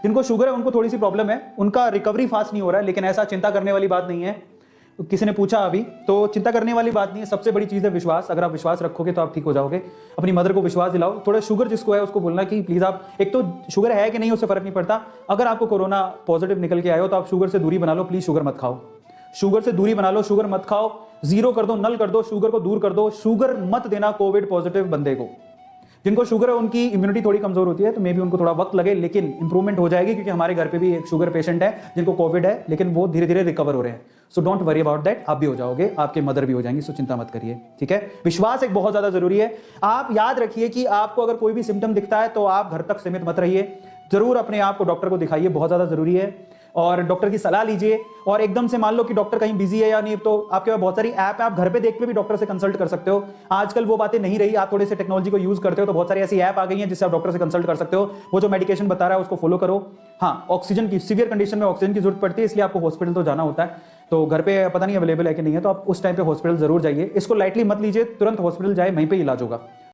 जिनको शुगर है उनको थोड़ी सी प्रॉब्लम है, उनका रिकवरी फास्ट नहीं हो रहा है, लेकिन ऐसा चिंता करने वाली बात नहीं है। किसी ने पूछा अभी, तो चिंता करने वाली बात नहीं है। सबसे बड़ी चीज़ है विश्वास। अगर आप विश्वास रखोगे तो आप ठीक हो जाओगे। अपनी मदर को विश्वास दिलाओ। थोड़ा शुगर जिसको है उसको बोलना कि प्लीज़ आप, एक तो शुगर है कि नहीं उससे फर्क नहीं पड़ता, अगर आपको कोरोना पॉजिटिव निकल के आए हो तो आप शुगर से दूरी बना लो, प्लीज़ शुगर मत खाओ, शुगर से दूरी बना लो, शुगर मत खाओ, जीरो कर दो, नल कर दो, शुगर को दूर कर दो। शुगर मत देना कोविड पॉजिटिव बंदे को। जिनको शुगर है उनकी इम्यूनिटी थोड़ी कमजोर होती है, तो मे बी उनको थोड़ा वक्त लगे, लेकिन इंप्रूवमेंट हो जाएगी, क्योंकि हमारे घर पे भी एक शुगर पेशेंट है जिनको कोविड है, लेकिन वो धीरे धीरे रिकवर हो रहे हैं। So don't worry about that, आप भी हो जाओगे, आपके मदर भी हो जाएंगी, सो चिंता मत करिए, ठीक है। विश्वास एक बहुत ज्यादा जरूरी है। आप याद रखिए कि आपको अगर कोई भी सिम्टम दिखता है तो आप घर तक सीमित मत रहिए, जरूर अपने आप को डॉक्टर को दिखाइए, बहुत ज्यादा जरूरी है, और डॉक्टर की सलाह लीजिए। और एकदम से मान लो कि डॉक्टर कहीं बिजी है या नहीं, तो आपके पास बहुत सारी ऐप है, आप घर पे देख के भी डॉक्टर से कंसल्ट कर सकते हो। आजकल वो बातें नहीं रही, आप थोड़े से टेक्नोलॉजी को यूज करते हो, तो बहुत सारी ऐसी ऐप आ गई हैं जिससे आप डॉक्टर से कंसल्ट कर सकते हो। वो जो मेडिकेशन बता रहा है उसको फॉलो करो। हाँ, ऑक्सीजन की सीवियर कंडीशन में ऑक्सीजन की जरूरत पड़ती है, इसलिए आपको हॉस्पिटल तो जाना होता है, तो घर पे पता नहीं अवेलेबल है कि नहीं है, तो आप उस टाइम पे हॉस्पिटल जरूर जाइए। इसको लाइटली मत लीजिए, तुरंत हॉस्पिटल जाए, वहीं पे इलाज होगा।